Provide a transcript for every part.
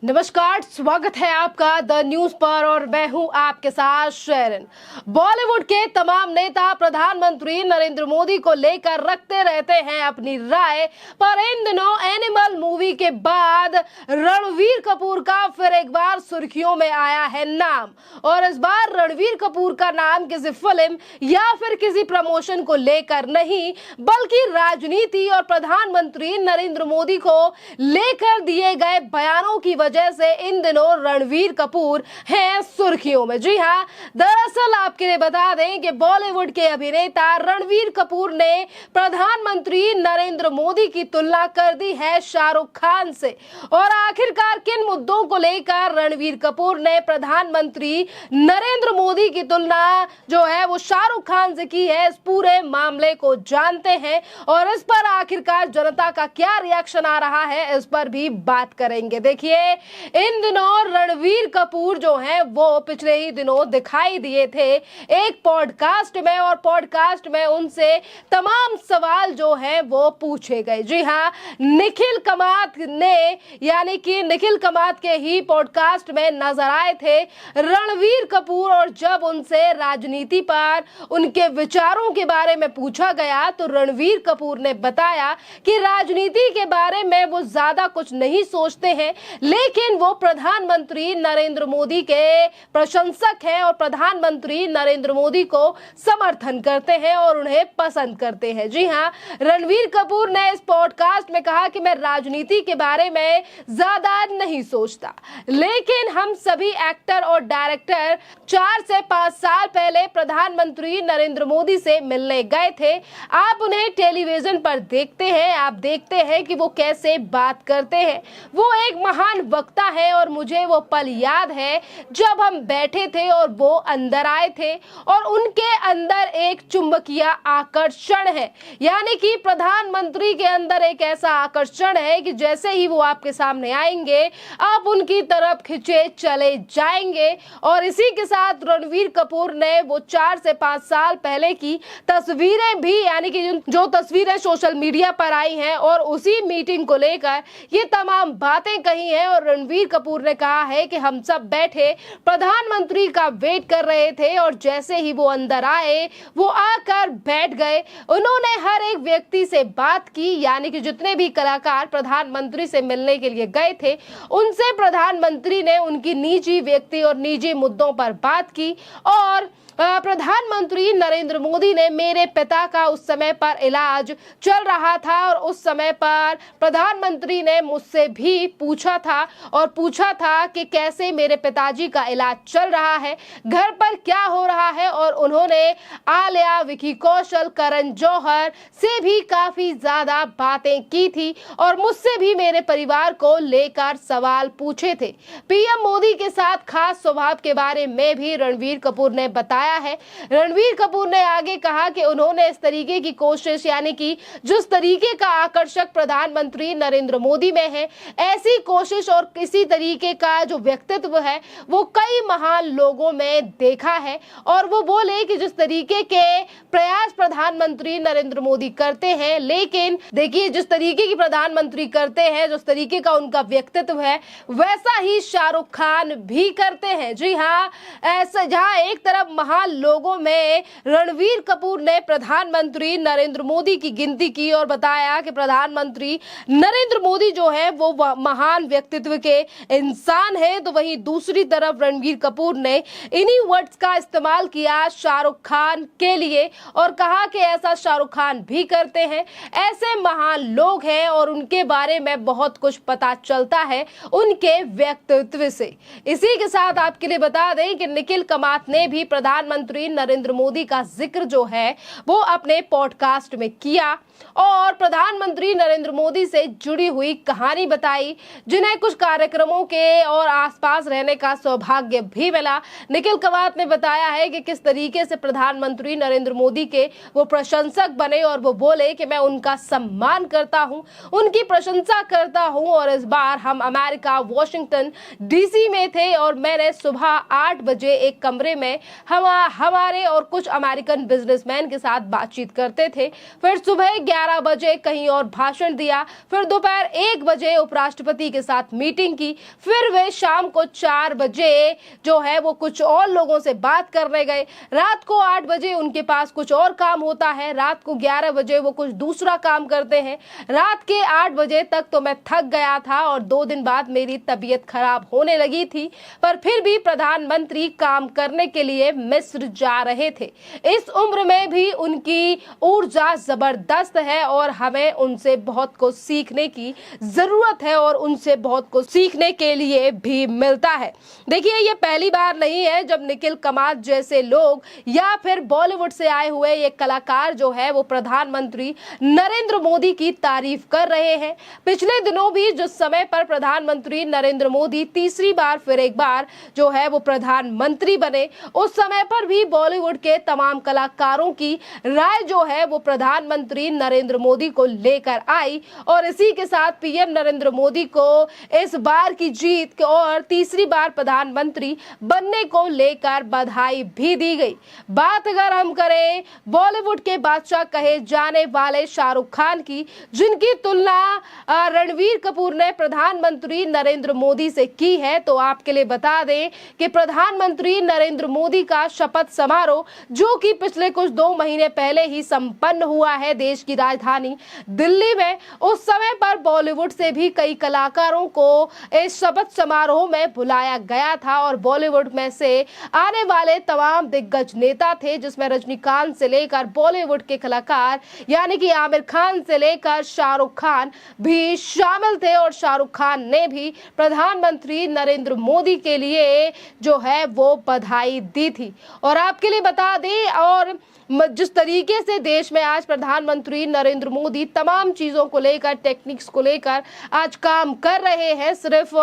नमस्कार, स्वागत है आपका द न्यूज पर और मैं हूं आपके साथ शेरन। बॉलीवुड के तमाम नेता प्रधानमंत्री नरेंद्र मोदी को लेकर रखते रहते हैं अपनी राय, पर इन दिनों एनिमल मूवी के बाद रणवीर कपूर का फिर एक बार सुर्खियों में आया है नाम। और इस बार रणवीर कपूर का नाम किसी फिल्म या फिर किसी प्रमोशन को लेकर नहीं, बल्कि राजनीति और प्रधानमंत्री नरेंद्र मोदी को लेकर दिए गए बयानों की वजह से इन दिनों रणवीर कपूर हैं सुर्खियों में। जी हां, दरअसल आपके लिए बता दें कि बॉलीवुड के अभिनेता रणवीर कपूर ने प्रधानमंत्री नरेंद्र मोदी की तुलना कर दी है शाहरुख खान से। और आखिरकार किन मुद्दों को लेकर रणवीर कपूर ने प्रधानमंत्री नरेंद्र मोदी की तुलना जो है वो शाहरुख खान से की है, इस पूरे मामले को जानते हैं और इस पर आखिरकार जनता का क्या रिएक्शन आ रहा है, इस पर भी बात करेंगे। देखिए, इन दिनों रणवीर कपूर जो हैं वो पिछले ही दिनों दिखाई दिए थे एक पॉडकास्ट में, और पॉडकास्ट में उनसे तमाम सवाल जो हैं वो पूछे गए। जी हां, निखिल कामत ने यानी कि निखिल कामत के ही पॉडकास्ट में नजर आए थे रणवीर कपूर, और जब उनसे राजनीति पर उनके विचारों के बारे में पूछा गया तो रणवीर कपूर ने बताया कि राजनीति के बारे में वो ज्यादा कुछ नहीं सोचते हैं, लेकिन वो प्रधानमंत्री नरेंद्र मोदी के प्रशंसक हैं और प्रधानमंत्री नरेंद्र मोदी को समर्थन करते हैं और उन्हें पसंद करते हैं। जी हां, रणवीर कपूर ने इस पॉडकास्ट में कहा कि मैं राजनीति के बारे में ज्यादा नहीं सोचता, लेकिन हम सभी एक्टर और डायरेक्टर 4 से 5 साल पहले प्रधानमंत्री नरेंद्र मोदी से मिलने गए थे। आप उन्हें टेलीविजन पर देखते हैं, आप देखते हैं कि वो कैसे बात करते हैं। वो एक महान वक्ता है और मुझे वो पल याद है जब हम बैठे थे और वो अंदर आए थे और उनके अंदर एक चुंबकीय आकर्षण है, यानी कि प्रधानमंत्री के अंदर एक ऐसा आकर्षण है कि जैसे ही वो आपके सामने आएंगे आप उनकी तरफ खिंचे चले जाएंगे। और इसी के साथ रणवीर कपूर ने वो 4 से 5 साल पहले की तस्वीरें भी, यानी कि जो तस्वीरें सोशल मीडिया पर आई हैं और उसी मीटिंग को लेकर ये तमाम बातें कही हैं। और रणवीर कपूर ने कहा है कि हम सब बैठे प्रधानमंत्री का वेट कर रहे थे और जैसे ही वो अंदर आए वो आकर बैठ गए। उन्होंने हर एक व्यक्ति से बात की, यानी कि जितने भी कलाकार प्रधानमंत्री से मिलने के लिए गए थे उनसे प्रधानमंत्री ने उनकी निजी व्यक्ति और निजी मुद्दों पर बात की। और प्रधानमंत्री नरेंद्र मोदी ने मेरे पिता का उस समय पर इलाज चल रहा था और उस समय पर प्रधानमंत्री ने मुझसे भी पूछा था और पूछा था कि कैसे मेरे पिताजी का इलाज चल रहा है, घर पर क्या हो रहा है। और उन्होंने आलिया, विकी कौशल, करण जौहर से भी काफी ज्यादा बातें की थी और मुझसे भी मेरे परिवार को लेकर सवाल पूछे थे। पीएम मोदी के साथ खास स्वभाव के बारे में भी रणवीर कपूर ने बताया है। रणवीर कपूर ने आगे कहा कि उन्होंने इस तरीके की कोशिश, यानी कि जिस तरीके का आकर्षक प्रधानमंत्री नरेंद्र मोदी में है, ऐसी कोशिश और किसी तरीके का जो व्यक्तित्व है वो कई महान लोगों में देखा है। और वो बोले कि जिस तरीके के प्रयास प्रधानमंत्री नरेंद्र मोदी करते हैं, लेकिन देखिए जिस तरीके की प्रधानमंत्री करते हैं, जिस तरीके का उनका व्यक्तित्व है, वैसा ही शाहरुख खान भी करते हैं। जी हाँ, ऐसा जहां एक तरफ महान लोगों में रणवीर कपूर ने प्रधानमंत्री नरेंद्र मोदी की गिनती की और बताया कि प्रधानमंत्री नरेंद्र मोदी जो है वो महान व्यक्तित्व के इंसान है, तो वहीं दूसरी तरफ रणवीर कपूर ने इन्हीं वर्ड्स का इस्तेमाल किया शाहरुख खान के लिए और कहा कि ऐसा शाहरुख खान भी करते हैं, ऐसे महान लोग हैं और उनके बारे में बहुत कुछ पता चलता है उनके व्यक्तित्व से। इसी के साथ आपके लिए बता दें कि निखिल कामत ने भी प्रधानमंत्री नरेंद्र मोदी का जिक्र जो है वो अपने पॉडकास्ट में किया और प्रधानमंत्री नरेंद्र मोदी से जुड़ी हुई कहानी बताई, जिन्हें कुछ कार्यक्रमों के और आसपास रहने का सौभाग्य भी मिला। निखिल कामत ने बताया है कि किस तरीके से प्रधानमंत्री नरेंद्र मोदी के वो प्रशंसक बने और वो बोले कि मैं उनका सम्मान करता हूं, उनकी प्रशंसा करता हूं। और इस बार हम अमेरिका वॉशिंगटन डीसी में थे और मैंने सुबह 8 बजे एक कमरे में हमारे हमारे और कुछ अमेरिकन बिजनेसमैन के साथ बातचीत करते थे, फिर सुबह 11 बजे कहीं और भाषण दिया, फिर दोपहर 1 बजे उपराष्ट्रपति के साथ मीटिंग की, फिर वे शाम को 4 बजे जो है वो कुछ और लोगों से बात करने गए, रात को 8 बजे उनके पास कुछ और काम होता है, रात को 11 बजे वो कुछ दूसरा काम करते हैं। रात के 8 बजे तक तो मैं थक गया था और 2 दिन बाद मेरी तबीयत खराब होने लगी थी, पर फिर भी प्रधानमंत्री काम करने के लिए मिस्र जा रहे थे। इस उम्र में भी उनकी ऊर्जा जबरदस्त है और हमें उनसे बहुत कुछ सीखने की जरूरत है और उनसे बहुत कुछ सीखने के लिए भी मिलता है। देखिए, ये पहली बार नहीं है जब निखिल कामत जैसे लोग या फिर बॉलीवुड से आए हुए ये कलाकार जो है वो प्रधानमंत्री नरेंद्र मोदी की तारीफ कर रहे हैं। पिछले दिनों भी जिस समय पर प्रधानमंत्री नरेंद्र मोदी तीसरी बार फिर एक बार जो है वो प्रधानमंत्री बने, उस समय पर भी बॉलीवुड के तमाम कलाकारों की राय जो है वो प्रधानमंत्री नरेंद्र मोदी को लेकर आई और इसी के साथ पीएम नरेंद्र मोदी को इस बार की जीत और तीसरी बार प्रधानमंत्री बनने को लेकर बधाई भी दी गई। बात अगर हम करें बॉलीवुड के बादशाह कहे जाने वाले शाहरुख खान की, जिनकी तुलना रणवीर कपूर ने प्रधानमंत्री नरेंद्र मोदी से की है, तो आपके लिए बता दें कि प्रधानमंत्री नरेंद्र मोदी का शपथ समारोह जो कि पिछले कुछ 2 महीने पहले ही संपन्न हुआ है देश की राजधानी दिल्ली में, उस समय पर बॉलीवुड से भी कई कलाकारों को इस शपथ समारोह में बुलाया गया था और बॉलीवुड में से आने वाले तमाम दिग्गज नेता थे, जिसमें रजनीकांत से लेकर बॉलीवुड के कलाकार यानी कि आमिर खान से लेकर शाहरुख खान भी शामिल थे और शाहरुख खान ने भी प्रधानमंत्री नरेंद्र मोदी के लिए जो है वो बधाई दी थी। और आपके लिए बता दें, और जिस तरीके से देश में आज प्रधानमंत्री नरेंद्र मोदी तमाम चीजों को लेकर, टेक्निक्स को लेकर आज काम कर रहे हैं, सिर्फ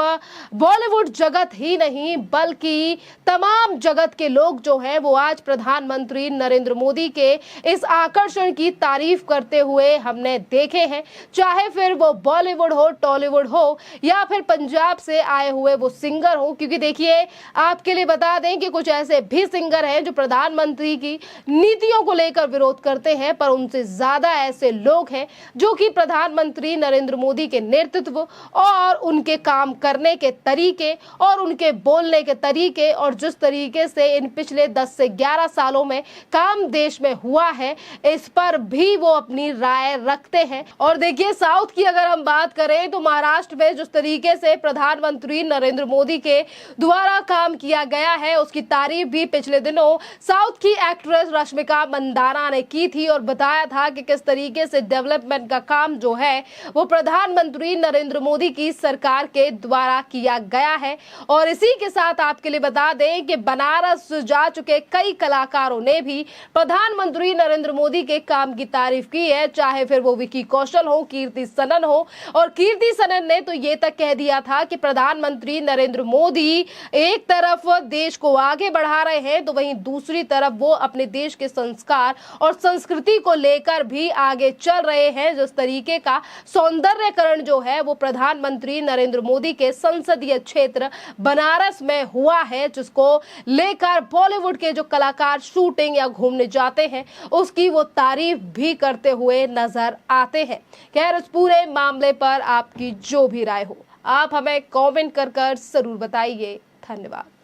बॉलीवुड जगत ही नहीं बल्कि तमाम जगत के लोग जो हैं वो आज प्रधानमंत्री नरेंद्र मोदी के इस आकर्षण की तारीफ करते हुए हमने देखे हैं, चाहे फिर वो बॉलीवुड हो, टॉलीवुड हो या फिर पंजाब से आए हुए वो सिंगर हो। क्योंकि देखिए, आपके लिए बता दें कि कुछ ऐसे भी सिंगर हैं जो प्रधानमंत्री की नीतियों को लेकर विरोध करते हैं, पर उनसे ज्यादा ऐसे लोग हैं जो कि प्रधानमंत्री नरेंद्र मोदी के नेतृत्व और उनके काम करने के तरीके और उनके बोलने के तरीके और जिस तरीके से इन पिछले 10 से 11 सालों में काम देश में हुआ है, इस पर भी वो अपनी राय रखते हैं। और देखिए, साउथ की अगर हम बात करें तो महाराष्ट्र में जिस तरीके से प्रधानमंत्री नरेंद्र मोदी के द्वारा काम किया गया है, उसकी तारीफ भी पिछले दिनों साउथ की एक्ट्रेस रश्मिका मंदाना ने की थी और बताया था कि किस तरीके से डेवलपमेंट का काम जो है वो प्रधानमंत्री नरेंद्र मोदी की सरकार के द्वारा किया गया है। और इसी के साथ आपके लिए बता दें कि बनारस जा चुके कई कलाकारों ने भी प्रधानमंत्री नरेंद्र मोदी के काम की तारीफ की है, चाहे फिर वो विकी कौशल हो, कीर्ति सनन हो। और कीर्ति सनन ने तो ये तक कह दिया था कि प्रधानमंत्री नरेंद्र मोदी एक तरफ देश को आगे बढ़ा रहे हैं तो वहीं दूसरी तरफ वो अपने देश के संस्कार और संस्कृति को लेकर भी आगे चल रहे हैं। जिस तरीके का सौंदर्यकरण जो है वो प्रधानमंत्री नरेंद्र मोदी के संसदीय क्षेत्र बनारस में हुआ है, जिसको लेकर बॉलीवुड के जो कलाकार शूटिंग या घूमने जाते हैं उसकी वो तारीफ भी करते हुए नजर आते हैं। खैर, इस पूरे मामले पर आपकी जो भी राय हो आप हमें कमेंट कर जरूर बताइए। धन्यवाद।